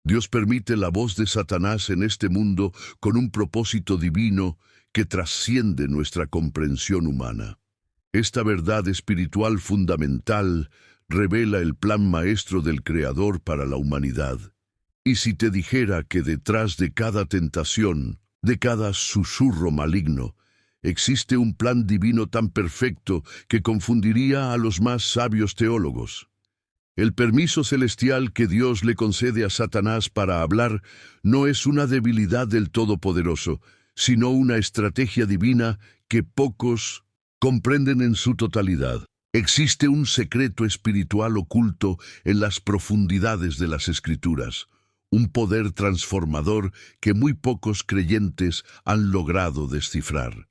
Dios permite la voz de Satanás en este mundo con un propósito divino que trasciende nuestra comprensión humana. Esta verdad espiritual fundamental revela el plan maestro del Creador para la humanidad. Y si te dijera que detrás de cada tentación, de cada susurro maligno, existe un plan divino tan perfecto que confundiría a los más sabios teólogos. El permiso celestial que Dios le concede a Satanás para hablar no es una debilidad del Todopoderoso, sino una estrategia divina que pocos comprenden en su totalidad. Existe un secreto espiritual oculto en las profundidades de las Escrituras, un poder transformador que muy pocos creyentes han logrado descifrar.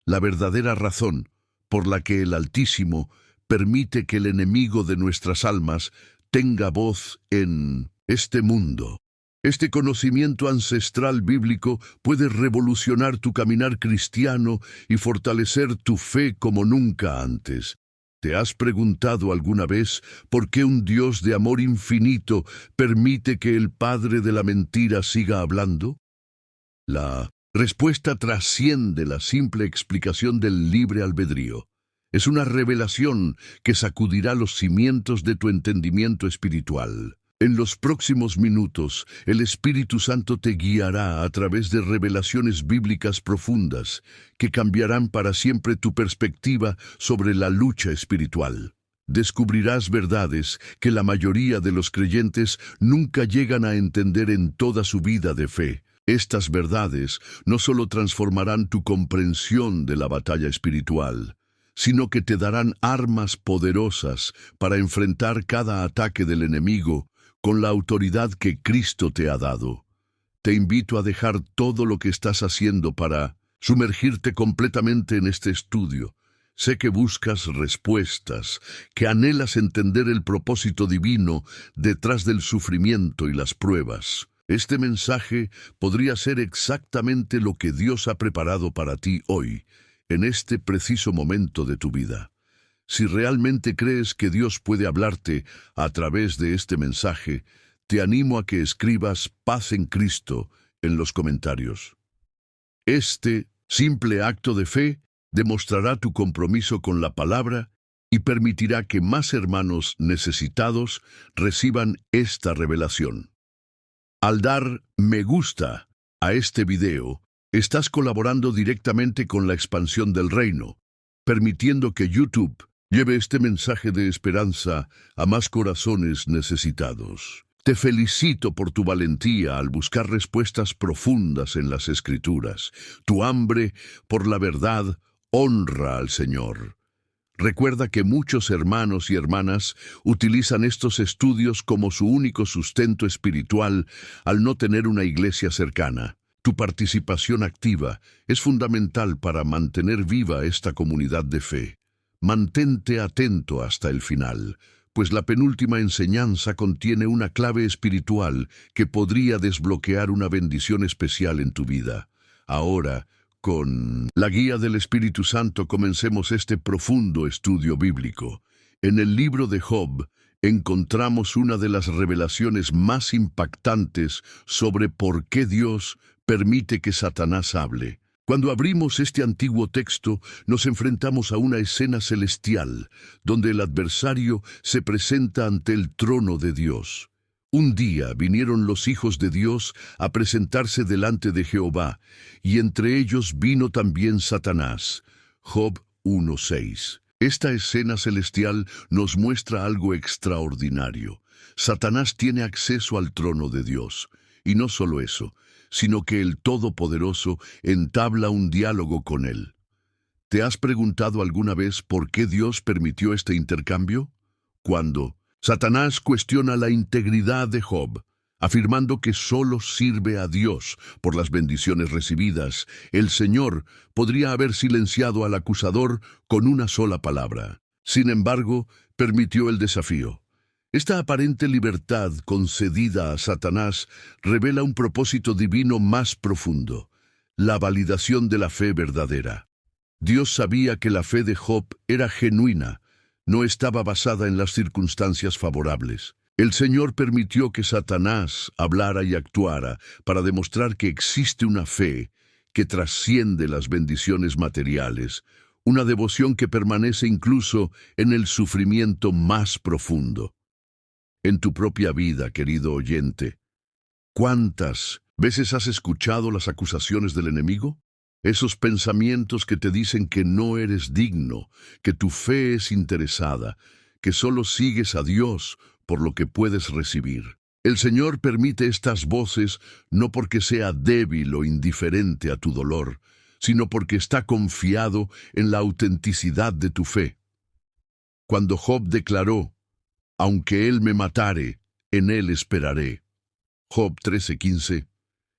La verdadera razón por la que el Altísimo permite que el enemigo de nuestras almas tenga voz en este mundo. Este conocimiento ancestral bíblico puede revolucionar tu caminar cristiano y fortalecer tu fe como nunca antes. ¿Te has preguntado alguna vez por qué un Dios de amor infinito permite que el padre de la mentira siga hablando? La respuesta trasciende la simple explicación del libre albedrío. Es una revelación que sacudirá los cimientos de tu entendimiento espiritual. En los próximos minutos, el Espíritu Santo te guiará a través de revelaciones bíblicas profundas que cambiarán para siempre tu perspectiva sobre la lucha espiritual. Descubrirás verdades que la mayoría de los creyentes nunca llegan a entender en toda su vida de fe. Estas verdades no solo transformarán tu comprensión de la batalla espiritual, sino que te darán armas poderosas para enfrentar cada ataque del enemigo con la autoridad que Cristo te ha dado. Te invito a dejar todo lo que estás haciendo para sumergirte completamente en este estudio. Sé que buscas respuestas, que anhelas entender el propósito divino detrás del sufrimiento y las pruebas. Este mensaje podría ser exactamente lo que Dios ha preparado para ti hoy, en este preciso momento de tu vida. Si realmente crees que Dios puede hablarte a través de este mensaje, te animo a que escribas "Paz en Cristo" en los comentarios. Este simple acto de fe demostrará tu compromiso con la palabra y permitirá que más hermanos necesitados reciban esta revelación. Al dar "me gusta" a este video, estás colaborando directamente con la expansión del reino, permitiendo que YouTube lleve este mensaje de esperanza a más corazones necesitados. Te felicito por tu valentía al buscar respuestas profundas en las Escrituras. Tu hambre por la verdad honra al Señor. Recuerda que muchos hermanos y hermanas utilizan estos estudios como su único sustento espiritual al no tener una iglesia cercana. Tu participación activa es fundamental para mantener viva esta comunidad de fe. Mantente atento hasta el final, pues la penúltima enseñanza contiene una clave espiritual que podría desbloquear una bendición especial en tu vida. Ahora, con la guía del Espíritu Santo, comencemos este profundo estudio bíblico. En el libro de Job encontramos una de las revelaciones más impactantes sobre por qué Dios permite que Satanás hable. Cuando abrimos este antiguo texto, nos enfrentamos a una escena celestial, donde el adversario se presenta ante el trono de Dios. Un día vinieron los hijos de Dios a presentarse delante de Jehová, y entre ellos vino también Satanás. Job 1:6. Esta escena celestial nos muestra algo extraordinario. Satanás tiene acceso al trono de Dios, y no solo eso, sino que el Todopoderoso entabla un diálogo con él. ¿Te has preguntado alguna vez por qué Dios permitió este intercambio? Cuando Satanás cuestiona la integridad de Job, afirmando que solo sirve a Dios por las bendiciones recibidas, el Señor podría haber silenciado al acusador con una sola palabra. Sin embargo, permitió el desafío. Esta aparente libertad concedida a Satanás revela un propósito divino más profundo, la validación de la fe verdadera. Dios sabía que la fe de Job era genuina, no estaba basada en las circunstancias favorables. El Señor permitió que Satanás hablara y actuara para demostrar que existe una fe que trasciende las bendiciones materiales, una devoción que permanece incluso en el sufrimiento más profundo. En tu propia vida, querido oyente, ¿cuántas veces has escuchado las acusaciones del enemigo? Esos pensamientos que te dicen que no eres digno, que tu fe es interesada, que solo sigues a Dios por lo que puedes recibir. El Señor permite estas voces no porque sea débil o indiferente a tu dolor, sino porque está confiado en la autenticidad de tu fe. Cuando Job declaró, aunque él me matare, en él esperaré. Job 13:15.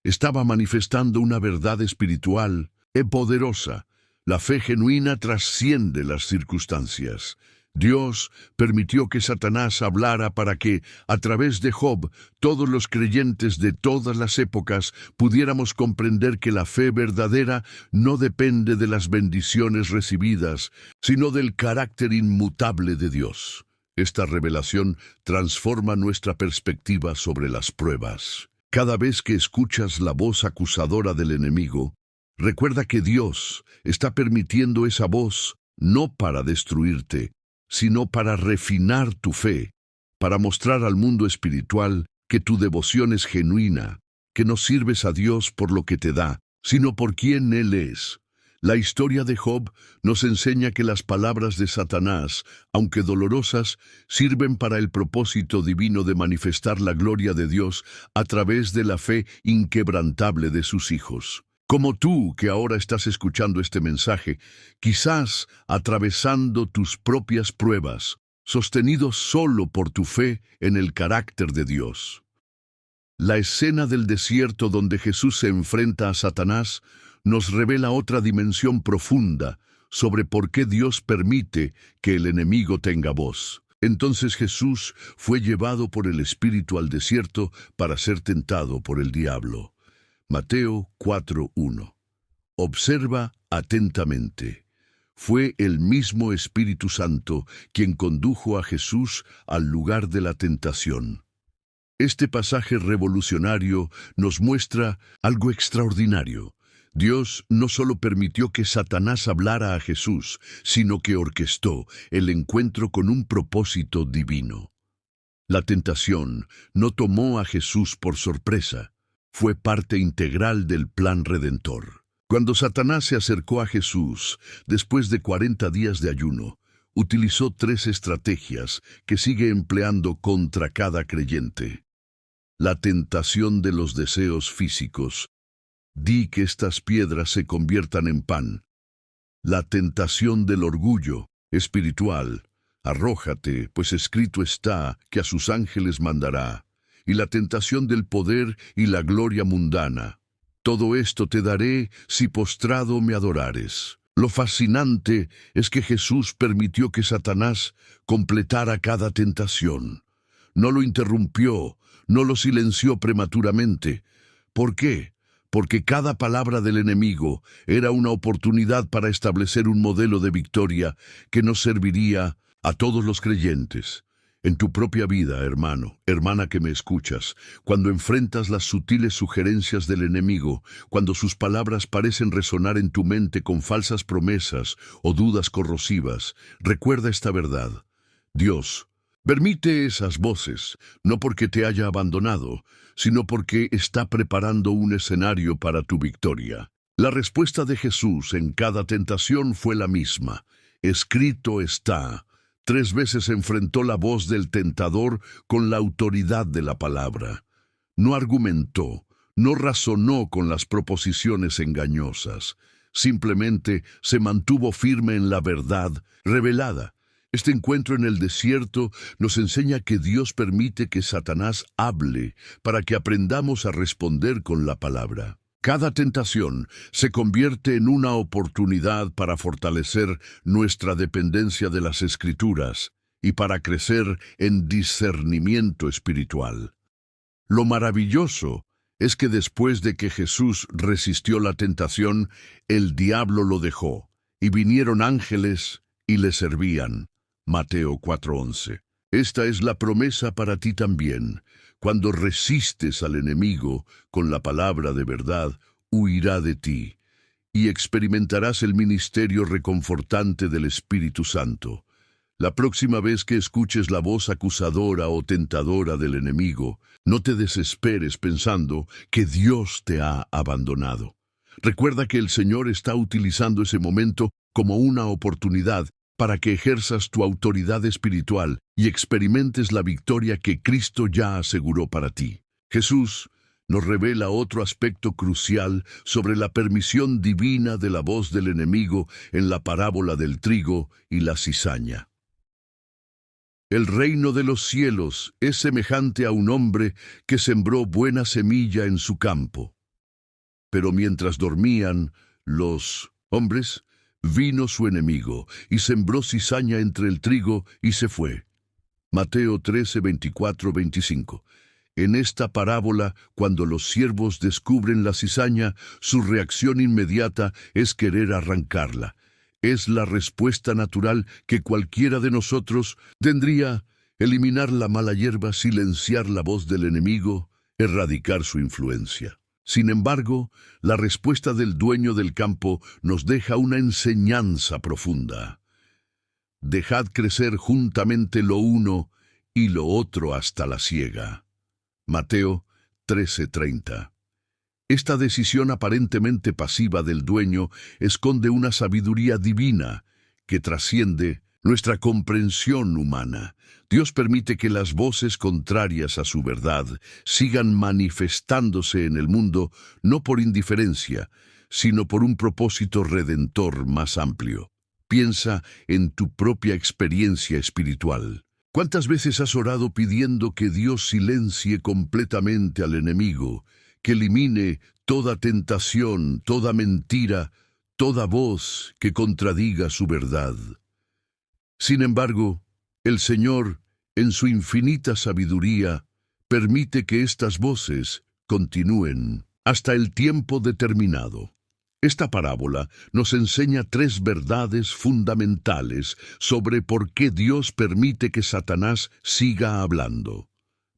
Estaba manifestando una verdad espiritual y poderosa. La fe genuina trasciende las circunstancias. Dios permitió que Satanás hablara para que, a través de Job, todos los creyentes de todas las épocas pudiéramos comprender que la fe verdadera no depende de las bendiciones recibidas, sino del carácter inmutable de Dios. Esta revelación transforma nuestra perspectiva sobre las pruebas. Cada vez que escuchas la voz acusadora del enemigo, recuerda que Dios está permitiendo esa voz no para destruirte, sino para refinar tu fe, para mostrar al mundo espiritual que tu devoción es genuina, que no sirves a Dios por lo que te da, sino por quien Él es. La historia de Job nos enseña que las palabras de Satanás, aunque dolorosas, sirven para el propósito divino de manifestar la gloria de Dios a través de la fe inquebrantable de sus hijos. Como tú, que ahora estás escuchando este mensaje, quizás atravesando tus propias pruebas, sostenido solo por tu fe en el carácter de Dios. La escena del desierto donde Jesús se enfrenta a Satanás nos revela otra dimensión profunda sobre por qué Dios permite que el enemigo tenga voz. Entonces Jesús fue llevado por el Espíritu al desierto para ser tentado por el diablo. Mateo 4:1. Observa atentamente. Fue el mismo Espíritu Santo quien condujo a Jesús al lugar de la tentación. Este pasaje revolucionario nos muestra algo extraordinario. Dios no solo permitió que Satanás hablara a Jesús, sino que orquestó el encuentro con un propósito divino. La tentación no tomó a Jesús por sorpresa, fue parte integral del plan redentor. Cuando Satanás se acercó a Jesús, después de 40 días de ayuno, utilizó 3 estrategias que sigue empleando contra cada creyente. La tentación de los deseos físicos. Di que estas piedras se conviertan en pan. La tentación del orgullo espiritual. Arrójate, pues escrito está que a sus ángeles mandará. Y la tentación del poder y la gloria mundana. Todo esto te daré si postrado me adorares. Lo fascinante es que Jesús permitió que Satanás completara cada tentación. No lo interrumpió, no lo silenció prematuramente. ¿Por qué? Porque cada palabra del enemigo era una oportunidad para establecer un modelo de victoria que nos serviría a todos los creyentes. En tu propia vida, hermano, hermana que me escuchas, cuando enfrentas las sutiles sugerencias del enemigo, cuando sus palabras parecen resonar en tu mente con falsas promesas o dudas corrosivas, recuerda esta verdad. Dios permite esas voces, no porque te haya abandonado, sino porque está preparando un escenario para tu victoria. La respuesta de Jesús en cada tentación fue la misma. Escrito está. 3 veces enfrentó la voz del tentador con la autoridad de la palabra. No argumentó, no razonó con las proposiciones engañosas. Simplemente se mantuvo firme en la verdad revelada. Este encuentro en el desierto nos enseña que Dios permite que Satanás hable para que aprendamos a responder con la palabra. Cada tentación se convierte en una oportunidad para fortalecer nuestra dependencia de las Escrituras y para crecer en discernimiento espiritual. Lo maravilloso es que después de que Jesús resistió la tentación, el diablo lo dejó, y vinieron ángeles y le servían. Mateo 4:11. Esta es la promesa para ti también. Cuando resistes al enemigo con la palabra de verdad, huirá de ti, y experimentarás el ministerio reconfortante del Espíritu Santo. La próxima vez que escuches la voz acusadora o tentadora del enemigo, no te desesperes pensando que Dios te ha abandonado. Recuerda que el Señor está utilizando ese momento como una oportunidad para que ejerzas tu autoridad espiritual y experimentes la victoria que Cristo ya aseguró para ti. Jesús nos revela otro aspecto crucial sobre la permisión divina de la voz del enemigo en la parábola del trigo y la cizaña. El reino de los cielos es semejante a un hombre que sembró buena semilla en su campo. Pero mientras dormían los hombres, vino su enemigo y sembró cizaña entre el trigo y se fue. Mateo 13, 24, 25. En esta parábola, cuando los siervos descubren la cizaña, su reacción inmediata es querer arrancarla. Es la respuesta natural que cualquiera de nosotros tendría: eliminar la mala hierba, silenciar la voz del enemigo, erradicar su influencia. Sin embargo, la respuesta del dueño del campo nos deja una enseñanza profunda. Dejad crecer juntamente lo uno y lo otro hasta la siega. Mateo 13:30. Esta decisión aparentemente pasiva del dueño esconde una sabiduría divina que trasciende nuestra comprensión humana. Dios permite que las voces contrarias a su verdad sigan manifestándose en el mundo, no por indiferencia, sino por un propósito redentor más amplio. Piensa en tu propia experiencia espiritual. ¿Cuántas veces has orado pidiendo que Dios silencie completamente al enemigo, que elimine toda tentación, toda mentira, toda voz que contradiga su verdad? Sin embargo, el Señor, en su infinita sabiduría, permite que estas voces continúen hasta el tiempo determinado. Esta parábola nos enseña tres verdades fundamentales sobre por qué Dios permite que Satanás siga hablando.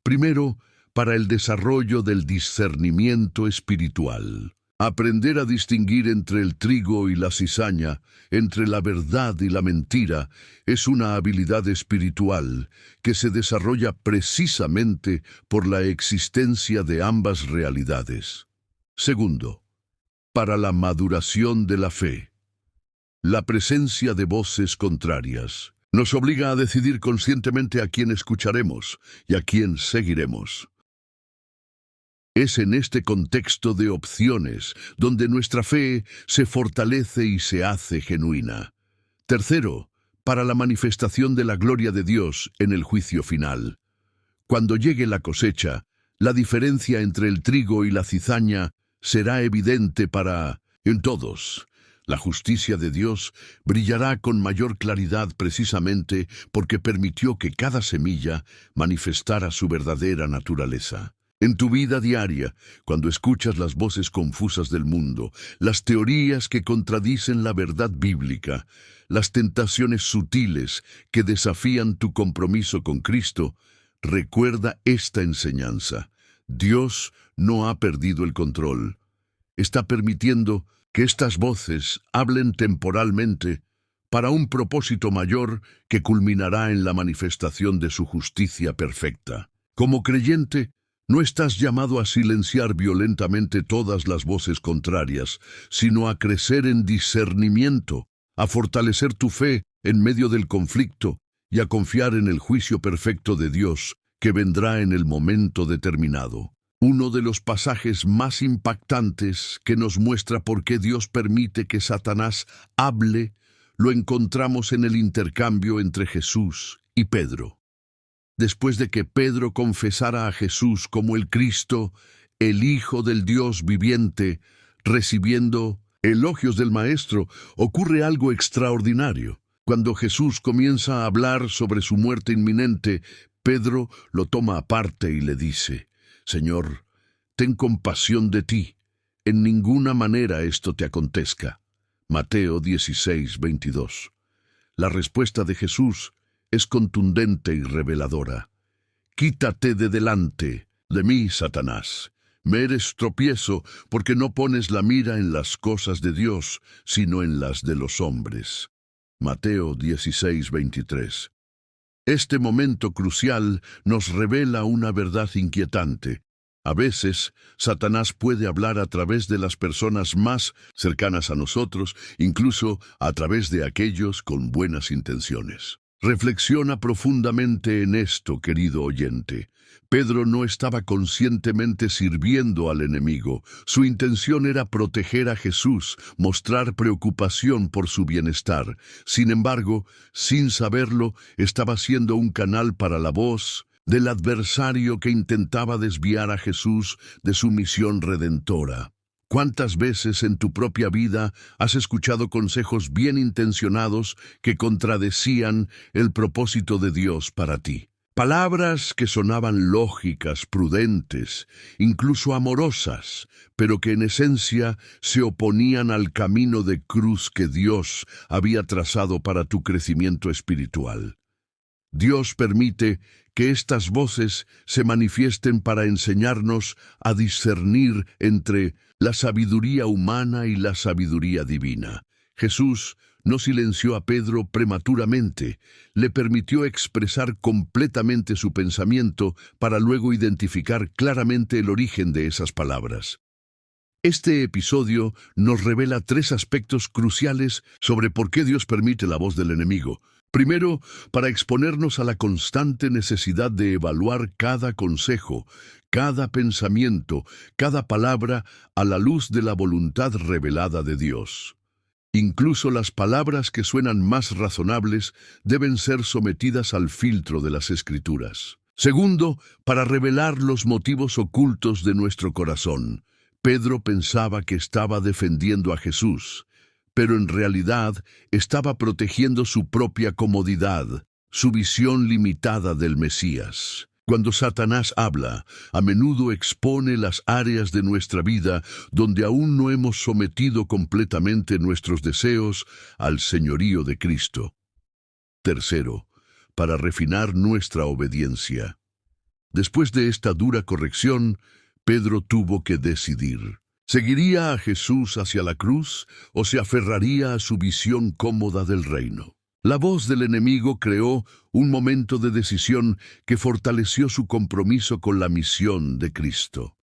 Primero, para el desarrollo del discernimiento espiritual. Aprender a distinguir entre el trigo y la cizaña, entre la verdad y la mentira, es una habilidad espiritual que se desarrolla precisamente por la existencia de ambas realidades. Segundo, para la maduración de la fe. La presencia de voces contrarias nos obliga a decidir conscientemente a quién escucharemos y a quién seguiremos. Es en este contexto de opciones donde nuestra fe se fortalece y se hace genuina. Tercero, para la manifestación de la gloria de Dios en el juicio final. Cuando llegue la cosecha, la diferencia entre el trigo y la cizaña será evidente en todos. La justicia de Dios brillará con mayor claridad precisamente porque permitió que cada semilla manifestara su verdadera naturaleza. En tu vida diaria, cuando escuchas las voces confusas del mundo, las teorías que contradicen la verdad bíblica, las tentaciones sutiles que desafían tu compromiso con Cristo, recuerda esta enseñanza. Dios no ha perdido el control. Está permitiendo que estas voces hablen temporalmente para un propósito mayor que culminará en la manifestación de su justicia perfecta. Como creyente, no estás llamado a silenciar violentamente todas las voces contrarias, sino a crecer en discernimiento, a fortalecer tu fe en medio del conflicto y a confiar en el juicio perfecto de Dios que vendrá en el momento determinado. Uno de los pasajes más impactantes que nos muestra por qué Dios permite que Satanás hable, lo encontramos en el intercambio entre Jesús y Pedro. Después de que Pedro confesara a Jesús como el Cristo, el Hijo del Dios viviente, recibiendo elogios del Maestro, ocurre algo extraordinario. Cuando Jesús comienza a hablar sobre su muerte inminente, Pedro lo toma aparte y le dice: «Señor, ten compasión de ti. En ninguna manera esto te acontezca». Mateo 16, 22. La respuesta de Jesús es contundente y reveladora. Quítate de delante de mí, Satanás. Me eres tropiezo porque no pones la mira en las cosas de Dios, sino en las de los hombres. Mateo 16:23. Este momento crucial nos revela una verdad inquietante. A veces, Satanás puede hablar a través de las personas más cercanas a nosotros, incluso a través de aquellos con buenas intenciones. Reflexiona profundamente en esto, querido oyente. Pedro no estaba conscientemente sirviendo al enemigo. Su intención era proteger a Jesús, mostrar preocupación por su bienestar. Sin embargo, sin saberlo, estaba siendo un canal para la voz del adversario que intentaba desviar a Jesús de su misión redentora. ¿Cuántas veces en tu propia vida has escuchado consejos bien intencionados que contradecían el propósito de Dios para ti? Palabras que sonaban lógicas, prudentes, incluso amorosas, pero que en esencia se oponían al camino de cruz que Dios había trazado para tu crecimiento espiritual. Dios permite que estas voces se manifiesten para enseñarnos a discernir entre la sabiduría humana y la sabiduría divina. Jesús no silenció a Pedro prematuramente, le permitió expresar completamente su pensamiento para luego identificar claramente el origen de esas palabras. Este episodio nos revela tres aspectos cruciales sobre por qué Dios permite la voz del enemigo. Primero, para exponernos a la constante necesidad de evaluar cada consejo, cada pensamiento, cada palabra a la luz de la voluntad revelada de Dios. Incluso las palabras que suenan más razonables deben ser sometidas al filtro de las Escrituras. Segundo, para revelar los motivos ocultos de nuestro corazón. Pedro pensaba que estaba defendiendo a Jesús, pero en realidad estaba protegiendo su propia comodidad, su visión limitada del Mesías. Cuando Satanás habla, a menudo expone las áreas de nuestra vida donde aún no hemos sometido completamente nuestros deseos al señorío de Cristo. Tercero, para refinar nuestra obediencia. Después de esta dura corrección, Pedro tuvo que decidir. ¿Seguiría a Jesús hacia la cruz o se aferraría a su visión cómoda del reino? La voz del enemigo creó un momento de decisión que fortaleció su compromiso con la misión de Cristo.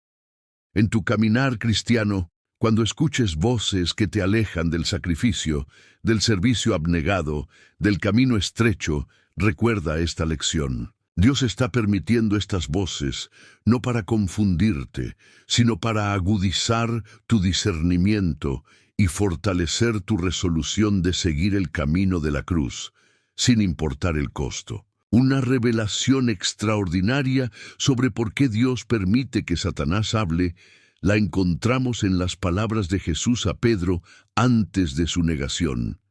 En tu caminar cristiano, cuando escuches voces que te alejan del sacrificio, del servicio abnegado, del camino estrecho, recuerda esta lección. Dios está permitiendo estas voces no para confundirte, sino para agudizar tu discernimiento y fortalecer tu resolución de seguir el camino de la cruz, sin importar el costo. Una revelación extraordinaria sobre por qué Dios permite que Satanás hable, la encontramos en las palabras de Jesús a Pedro antes de su negación.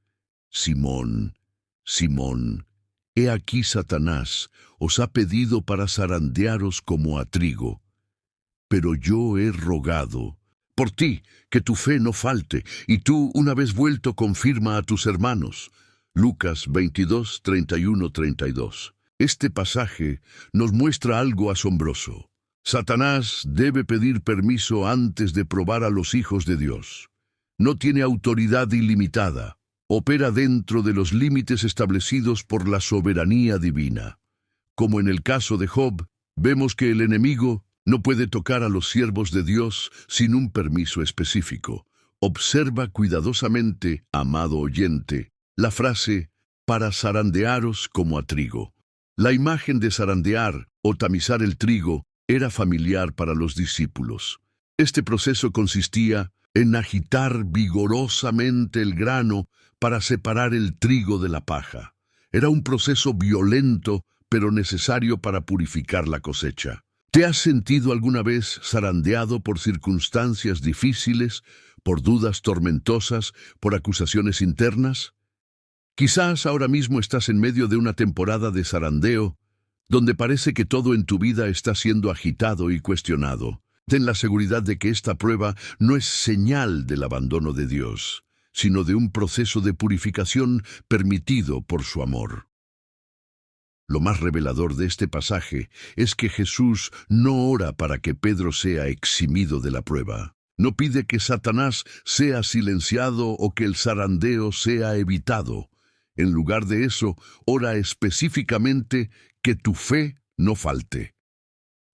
Simón, Simón, he aquí Satanás os ha pedido para zarandearos como a trigo, pero yo he rogado por ti, que tu fe no falte, y tú, una vez vuelto, confirma a tus hermanos. Lucas 22, 31, 32. Este pasaje nos muestra algo asombroso. Satanás debe pedir permiso antes de probar a los hijos de Dios. No tiene autoridad ilimitada. Opera dentro de los límites establecidos por la soberanía divina. Como en el caso de Job, vemos que el enemigo no puede tocar a los siervos de Dios sin un permiso específico. Observa cuidadosamente, amado oyente, la frase «para zarandearos como a trigo». La imagen de zarandear o tamizar el trigo era familiar para los discípulos. Este proceso consistía en agitar vigorosamente el grano para separar el trigo de la paja. Era un proceso violento, pero necesario para purificar la cosecha. ¿Te has sentido alguna vez zarandeado por circunstancias difíciles, por dudas tormentosas, por acusaciones internas? Quizás ahora mismo estás en medio de una temporada de zarandeo, donde parece que todo en tu vida está siendo agitado y cuestionado. Ten la seguridad de que esta prueba no es señal del abandono de Dios, sino de un proceso de purificación permitido por su amor. Lo más revelador de este pasaje es que Jesús no ora para que Pedro sea eximido de la prueba. No pide que Satanás sea silenciado o que el zarandeo sea evitado. En lugar de eso, ora específicamente que tu fe no falte.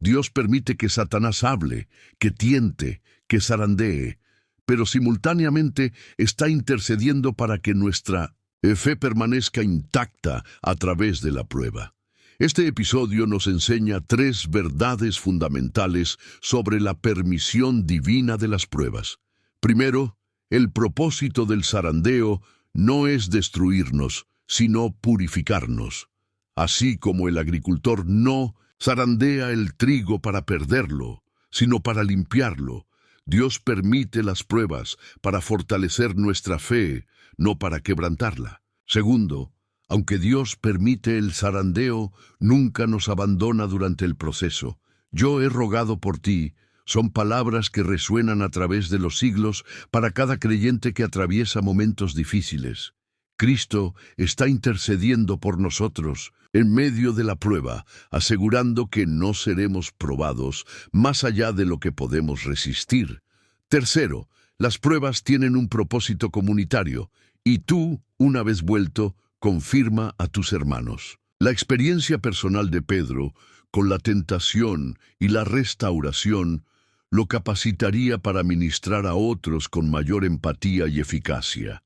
Dios permite que Satanás hable, que tiente, que zarandee, pero simultáneamente está intercediendo para que nuestra fe permanezca intacta a través de la prueba. Este episodio nos enseña tres verdades fundamentales sobre la permisión divina de las pruebas. Primero, el propósito del zarandeo no es destruirnos, sino purificarnos. Así como el agricultor no zarandea el trigo para perderlo, sino para limpiarlo, Dios permite las pruebas para fortalecer nuestra fe, no para quebrantarla. Segundo, aunque Dios permite el zarandeo, nunca nos abandona durante el proceso. Yo he rogado por ti, son palabras que resuenan a través de los siglos para cada creyente que atraviesa momentos difíciles. Cristo está intercediendo por nosotros en medio de la prueba, asegurando que no seremos probados más allá de lo que podemos resistir. Tercero, las pruebas tienen un propósito comunitario, y tú, una vez vuelto, confirma a tus hermanos. La experiencia personal de Pedro, con la tentación y la restauración, lo capacitaría para ministrar a otros con mayor empatía y eficacia.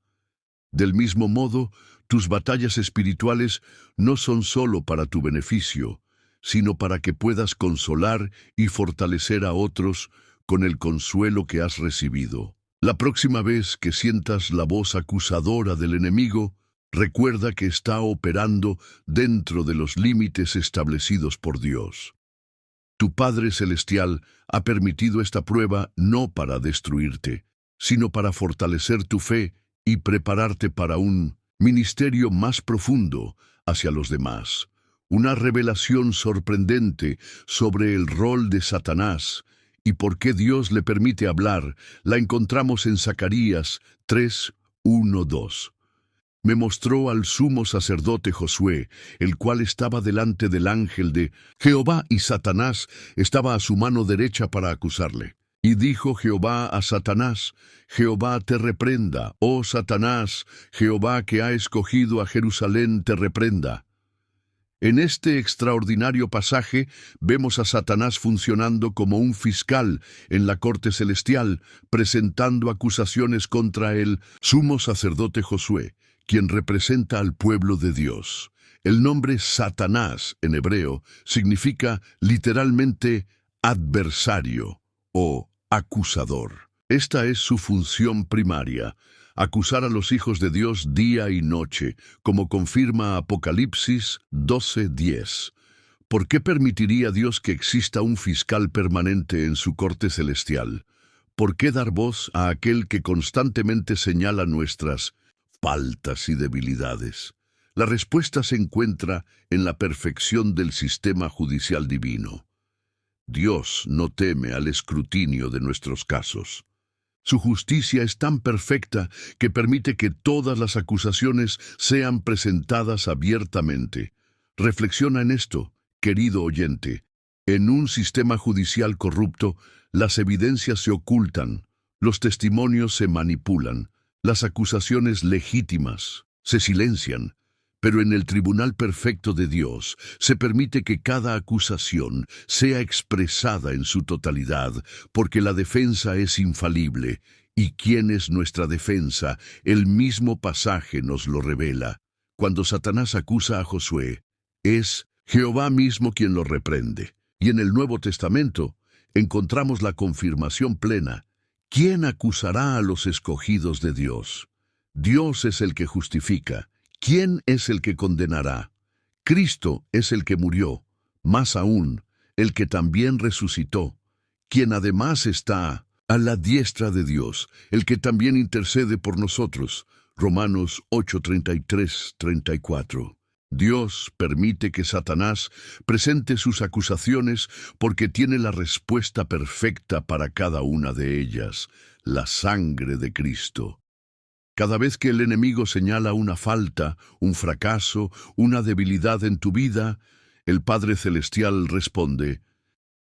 Del mismo modo, tus batallas espirituales no son solo para tu beneficio, sino para que puedas consolar y fortalecer a otros con el consuelo que has recibido. La próxima vez que sientas la voz acusadora del enemigo, recuerda que está operando dentro de los límites establecidos por Dios. Tu Padre Celestial ha permitido esta prueba no para destruirte, sino para fortalecer tu fe y prepararte para un ministerio más profundo hacia los demás. Una revelación sorprendente sobre el rol de Satanás y por qué Dios le permite hablar la encontramos en Zacarías 3:1-2. Me mostró al sumo sacerdote Josué, el cual estaba delante del ángel de Jehová, y Satanás estaba a su mano derecha para acusarle. Y dijo Jehová a Satanás: Jehová te reprenda, oh Satanás, Jehová que ha escogido a Jerusalén te reprenda. En este extraordinario pasaje vemos a Satanás funcionando como un fiscal en la corte celestial, presentando acusaciones contra el sumo sacerdote Josué, quien representa al pueblo de Dios. El nombre Satanás en hebreo significa literalmente adversario o acusador. Esta es su función primaria: acusar a los hijos de Dios día y noche, como confirma Apocalipsis 12:10. ¿Por qué permitiría Dios que exista un fiscal permanente en su corte celestial? ¿Por qué dar voz a aquel que constantemente señala nuestras faltas y debilidades? La respuesta se encuentra en la perfección del sistema judicial divino. Dios no teme al escrutinio de nuestros casos. Su justicia es tan perfecta que permite que todas las acusaciones sean presentadas abiertamente. Reflexiona en esto, querido oyente. En un sistema judicial corrupto, las evidencias se ocultan, los testimonios se manipulan, las acusaciones legítimas se silencian. Pero en el tribunal perfecto de Dios se permite que cada acusación sea expresada en su totalidad, porque la defensa es infalible. ¿Y quién es nuestra defensa? El mismo pasaje nos lo revela. Cuando Satanás acusa a Josué, es Jehová mismo quien lo reprende. Y en el Nuevo Testamento encontramos la confirmación plena. ¿Quién acusará a los escogidos de Dios? Dios es el que justifica. ¿Quién es el que condenará? Cristo es el que murió, más aún, el que también resucitó, quien además está a la diestra de Dios, el que también intercede por nosotros. Romanos 8:33-34. Dios permite que Satanás presente sus acusaciones porque tiene la respuesta perfecta para cada una de ellas: la sangre de Cristo. Cada vez que el enemigo señala una falta, un fracaso, una debilidad en tu vida, el Padre Celestial responde: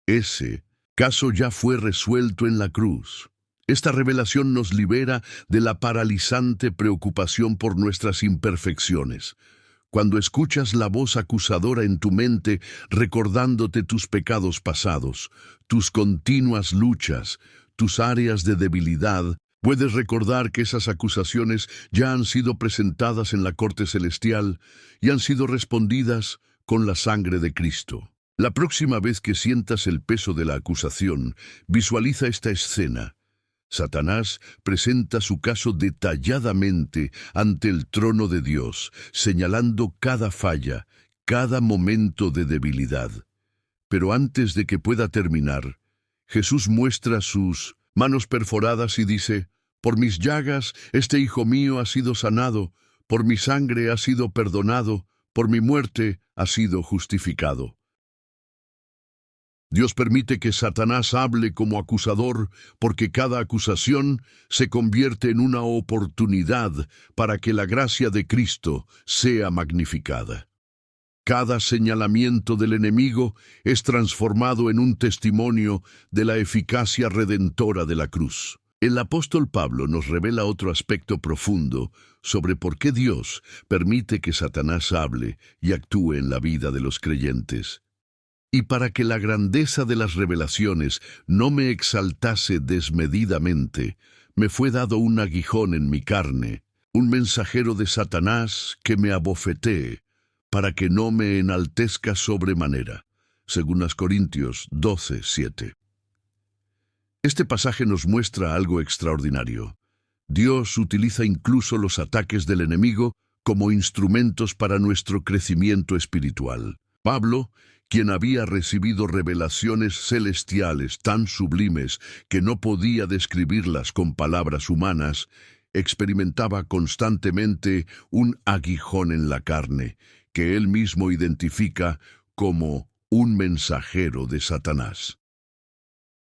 ese caso ya fue resuelto en la cruz. Esta revelación nos libera de la paralizante preocupación por nuestras imperfecciones. Cuando escuchas la voz acusadora en tu mente recordándote tus pecados pasados, tus continuas luchas, tus áreas de debilidad, puedes recordar que esas acusaciones ya han sido presentadas en la corte celestial y han sido respondidas con la sangre de Cristo. La próxima vez que sientas el peso de la acusación, visualiza esta escena. Satanás presenta su caso detalladamente ante el trono de Dios, señalando cada falla, cada momento de debilidad. Pero antes de que pueda terminar, Jesús muestra sus manos perforadas y dice: por mis llagas este hijo mío ha sido sanado, por mi sangre ha sido perdonado, por mi muerte ha sido justificado. Dios permite que Satanás hable como acusador porque cada acusación se convierte en una oportunidad para que la gracia de Cristo sea magnificada. Cada señalamiento del enemigo es transformado en un testimonio de la eficacia redentora de la cruz. El apóstol Pablo nos revela otro aspecto profundo sobre por qué Dios permite que Satanás hable y actúe en la vida de los creyentes. Y para que la grandeza de las revelaciones no me exaltase desmedidamente, me fue dado un aguijón en mi carne, un mensajero de Satanás que me abofetee, para que no me enaltezca sobremanera. 2 Corintios 12:7. Este pasaje nos muestra algo extraordinario. Dios utiliza incluso los ataques del enemigo como instrumentos para nuestro crecimiento espiritual. Pablo, quien había recibido revelaciones celestiales tan sublimes que no podía describirlas con palabras humanas, experimentaba constantemente un aguijón en la carne, que él mismo identifica como un mensajero de Satanás.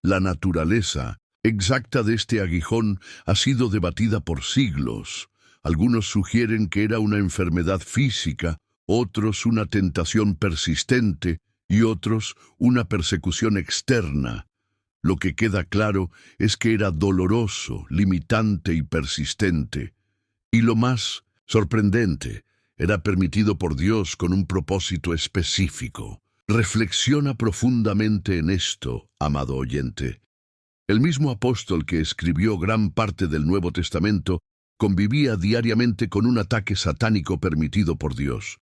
La naturaleza exacta de este aguijón ha sido debatida por siglos. Algunos sugieren que era una enfermedad física, otros una tentación persistente y otros una persecución externa. Lo que queda claro es que era doloroso, limitante y persistente. Y lo más sorprendente, era permitido por Dios con un propósito específico. Reflexiona profundamente en esto, amado oyente. El mismo apóstol que escribió gran parte del Nuevo Testamento convivía diariamente con un ataque satánico permitido por Dios.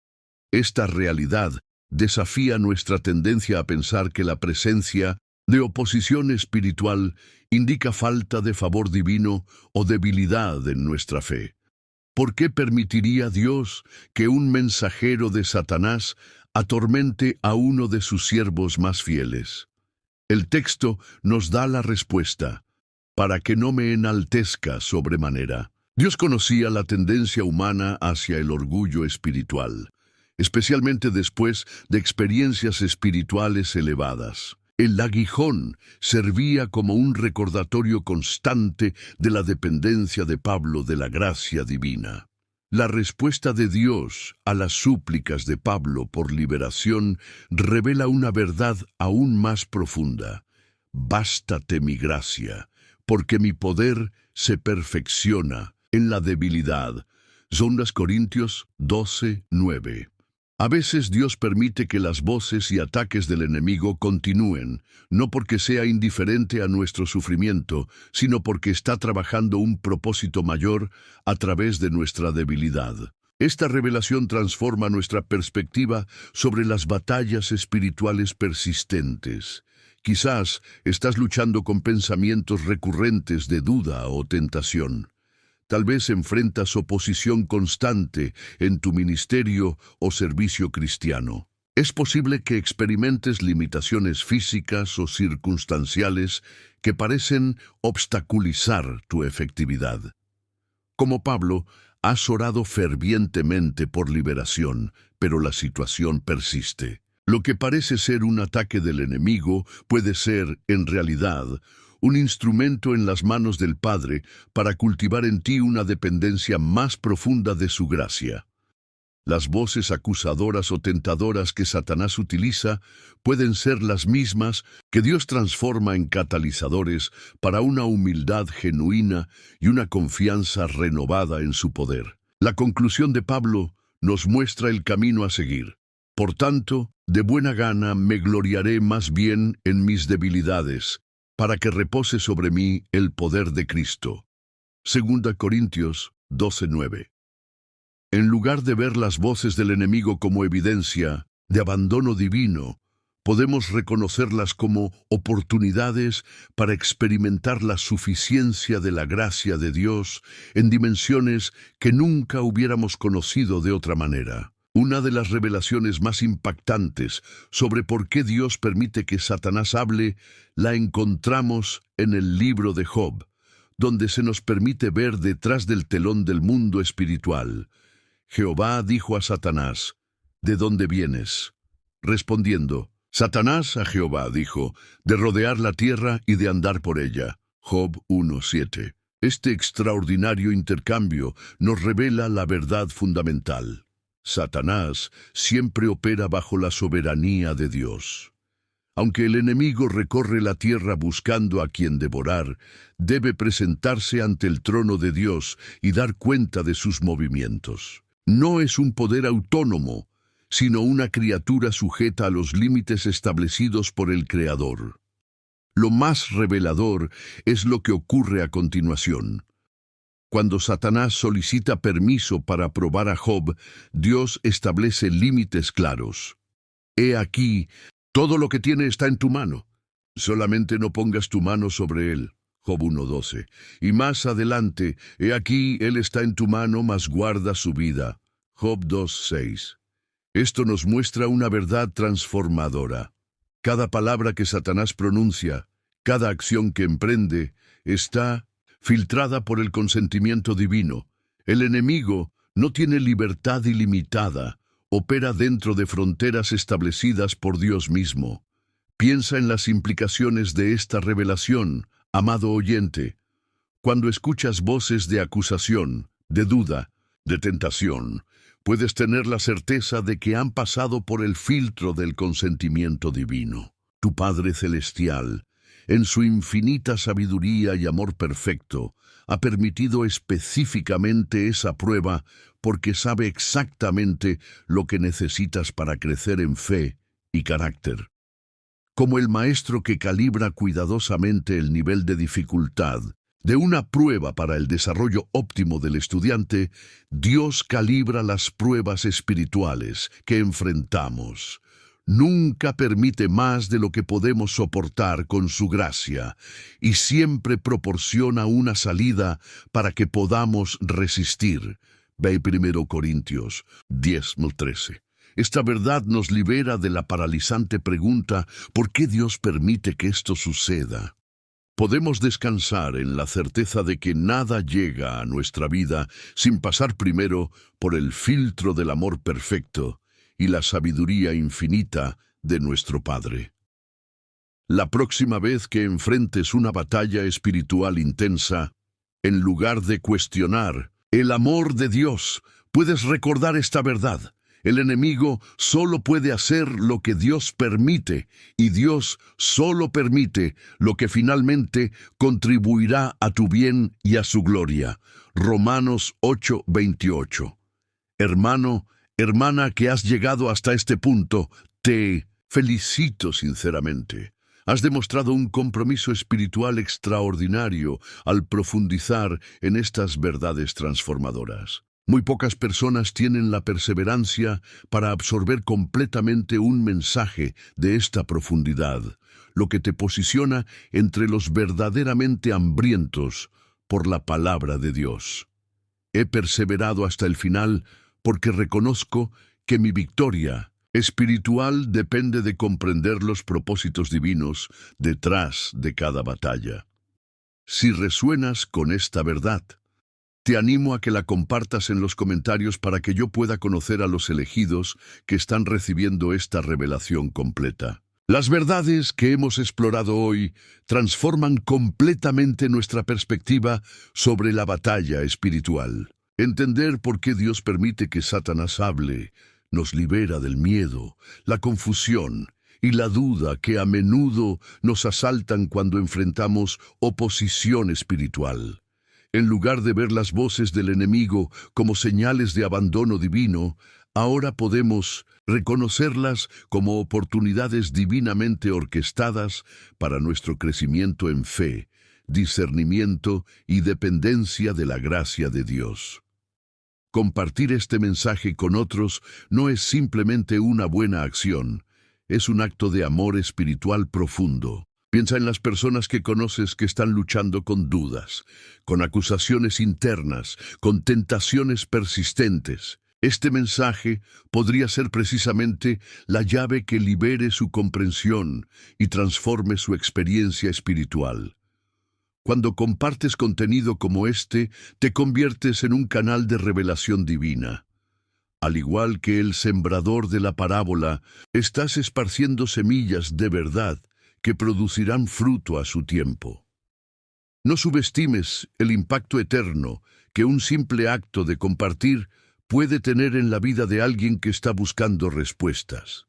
Esta realidad desafía nuestra tendencia a pensar que la presencia de oposición espiritual indica falta de favor divino o debilidad en nuestra fe. ¿Por qué permitiría Dios que un mensajero de Satanás atormente a uno de sus siervos más fieles? El texto nos da la respuesta: para que no me enaltezca sobremanera. Dios conocía la tendencia humana hacia el orgullo espiritual, especialmente después de experiencias espirituales elevadas. El aguijón servía como un recordatorio constante de la dependencia de Pablo de la gracia divina. La respuesta de Dios a las súplicas de Pablo por liberación revela una verdad aún más profunda. Bástate mi gracia, porque mi poder se perfecciona en la debilidad. 2 Corintios 12:9. A veces Dios permite que las voces y ataques del enemigo continúen, no porque sea indiferente a nuestro sufrimiento, sino porque está trabajando un propósito mayor a través de nuestra debilidad. Esta revelación transforma nuestra perspectiva sobre las batallas espirituales persistentes. Quizás estás luchando con pensamientos recurrentes de duda o tentación. Tal vez enfrentas oposición constante en tu ministerio o servicio cristiano. Es posible que experimentes limitaciones físicas o circunstanciales que parecen obstaculizar tu efectividad. Como Pablo, has orado fervientemente por liberación, pero la situación persiste. Lo que parece ser un ataque del enemigo puede ser, en realidad, un instrumento en las manos del Padre para cultivar en ti una dependencia más profunda de su gracia. Las voces acusadoras o tentadoras que Satanás utiliza pueden ser las mismas que Dios transforma en catalizadores para una humildad genuina y una confianza renovada en su poder. La conclusión de Pablo nos muestra el camino a seguir. Por tanto, de buena gana me gloriaré más bien en mis debilidades, para que repose sobre mí el poder de Cristo. 2 Corintios 12:9. En lugar de ver las voces del enemigo como evidencia de abandono divino, podemos reconocerlas como oportunidades para experimentar la suficiencia de la gracia de Dios en dimensiones que nunca hubiéramos conocido de otra manera. Una de las revelaciones más impactantes sobre por qué Dios permite que Satanás hable la encontramos en el libro de Job, donde se nos permite ver detrás del telón del mundo espiritual. Jehová dijo a Satanás, ¿de dónde vienes? Respondiendo, Satanás a Jehová dijo, de rodear la tierra y de andar por ella. Job 1:7. Este extraordinario intercambio nos revela la verdad fundamental. Satanás siempre opera bajo la soberanía de Dios. Aunque el enemigo recorre la tierra buscando a quien devorar, debe presentarse ante el trono de Dios y dar cuenta de sus movimientos. No es un poder autónomo, sino una criatura sujeta a los límites establecidos por el Creador. Lo más revelador es lo que ocurre a continuación. Cuando Satanás solicita permiso para probar a Job, Dios establece límites claros. He aquí, todo lo que tiene está en tu mano. Solamente no pongas tu mano sobre él. Job 1:12. Y más adelante, he aquí, él está en tu mano, mas guarda su vida. Job 2:6. Esto nos muestra una verdad transformadora. Cada palabra que Satanás pronuncia, cada acción que emprende, está filtrada por el consentimiento divino. El enemigo no tiene libertad ilimitada, opera dentro de fronteras establecidas por Dios mismo. Piensa en las implicaciones de esta revelación, amado oyente. Cuando escuchas voces de acusación, de duda, de tentación, puedes tener la certeza de que han pasado por el filtro del consentimiento divino. Tu Padre Celestial, en su infinita sabiduría y amor perfecto, ha permitido específicamente esa prueba porque sabe exactamente lo que necesitas para crecer en fe y carácter. Como el maestro que calibra cuidadosamente el nivel de dificultad de una prueba para el desarrollo óptimo del estudiante, Dios calibra las pruebas espirituales que enfrentamos. Nunca permite más de lo que podemos soportar con su gracia y siempre proporciona una salida para que podamos resistir. Ve 1 Corintios 10:13. Esta verdad nos libera de la paralizante pregunta ¿por qué Dios permite que esto suceda? Podemos descansar en la certeza de que nada llega a nuestra vida sin pasar primero por el filtro del amor perfecto y la sabiduría infinita de nuestro Padre. La próxima vez que enfrentes una batalla espiritual intensa, en lugar de cuestionar el amor de Dios, puedes recordar esta verdad. El enemigo solo puede hacer lo que Dios permite, y Dios solo permite lo que finalmente contribuirá a tu bien y a su gloria. Romanos 8:28. Hermano, hermana que has llegado hasta este punto, te felicito sinceramente. Has demostrado un compromiso espiritual extraordinario al profundizar en estas verdades transformadoras. Muy pocas personas tienen la perseverancia para absorber completamente un mensaje de esta profundidad, lo que te posiciona entre los verdaderamente hambrientos por la palabra de Dios. He perseverado hasta el final porque reconozco que mi victoria espiritual depende de comprender los propósitos divinos detrás de cada batalla. Si resuenas con esta verdad, te animo a que la compartas en los comentarios para que yo pueda conocer a los elegidos que están recibiendo esta revelación completa. Las verdades que hemos explorado hoy transforman completamente nuestra perspectiva sobre la batalla espiritual. Entender por qué Dios permite que Satanás hable nos libera del miedo, la confusión y la duda que a menudo nos asaltan cuando enfrentamos oposición espiritual. En lugar de ver las voces del enemigo como señales de abandono divino, ahora podemos reconocerlas como oportunidades divinamente orquestadas para nuestro crecimiento en fe, discernimiento y dependencia de la gracia de Dios. Compartir este mensaje con otros no es simplemente una buena acción, es un acto de amor espiritual profundo. Piensa en las personas que conoces que están luchando con dudas, con acusaciones internas, con tentaciones persistentes. Este mensaje podría ser precisamente la llave que libere su comprensión y transforme su experiencia espiritual. Cuando compartes contenido como este, te conviertes en un canal de revelación divina. Al igual que el sembrador de la parábola, estás esparciendo semillas de verdad que producirán fruto a su tiempo. No subestimes el impacto eterno que un simple acto de compartir puede tener en la vida de alguien que está buscando respuestas.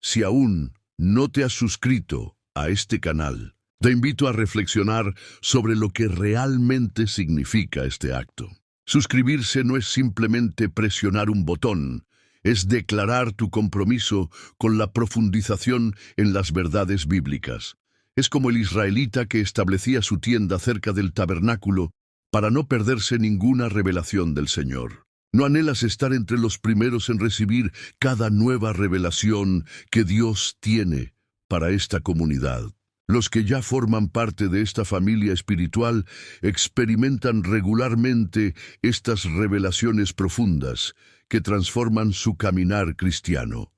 Si aún no te has suscrito a este canal, te invito a reflexionar sobre lo que realmente significa este acto. Suscribirse no es simplemente presionar un botón, es declarar tu compromiso con la profundización en las verdades bíblicas. Es como el israelita que establecía su tienda cerca del tabernáculo para no perderse ninguna revelación del Señor. ¿No anhelas estar entre los primeros en recibir cada nueva revelación que Dios tiene para esta comunidad? Los que ya forman parte de esta familia espiritual experimentan regularmente estas revelaciones profundas que transforman su caminar cristiano.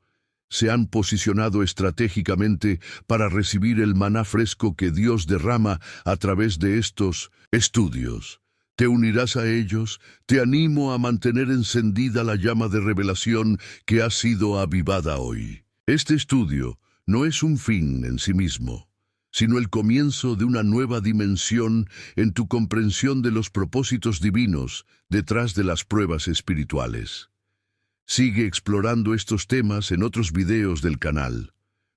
Se han posicionado estratégicamente para recibir el maná fresco que Dios derrama a través de estos estudios. ¿Te unirás a ellos? Te animo a mantener encendida la llama de revelación que ha sido avivada hoy. Este estudio no es un fin en sí mismo, sino el comienzo de una nueva dimensión en tu comprensión de los propósitos divinos detrás de las pruebas espirituales. Sigue explorando estos temas en otros videos del canal.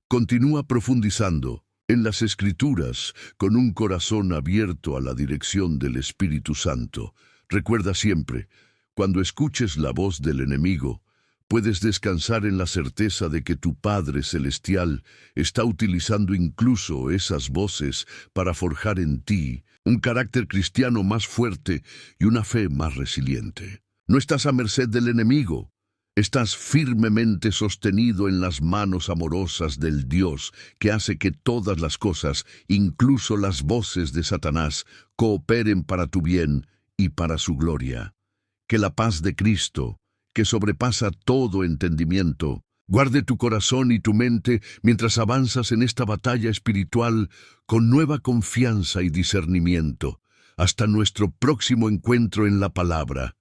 Continúa profundizando en las Escrituras con un corazón abierto a la dirección del Espíritu Santo. Recuerda siempre, cuando escuches la voz del enemigo, puedes descansar en la certeza de que tu Padre Celestial está utilizando incluso esas voces para forjar en ti un carácter cristiano más fuerte y una fe más resiliente. No estás a merced del enemigo. Estás firmemente sostenido en las manos amorosas del Dios que hace que todas las cosas, incluso las voces de Satanás, cooperen para tu bien y para su gloria. Que la paz de Cristo, que sobrepasa todo entendimiento, guarde tu corazón y tu mente mientras avanzas en esta batalla espiritual con nueva confianza y discernimiento. Hasta nuestro próximo encuentro en la palabra.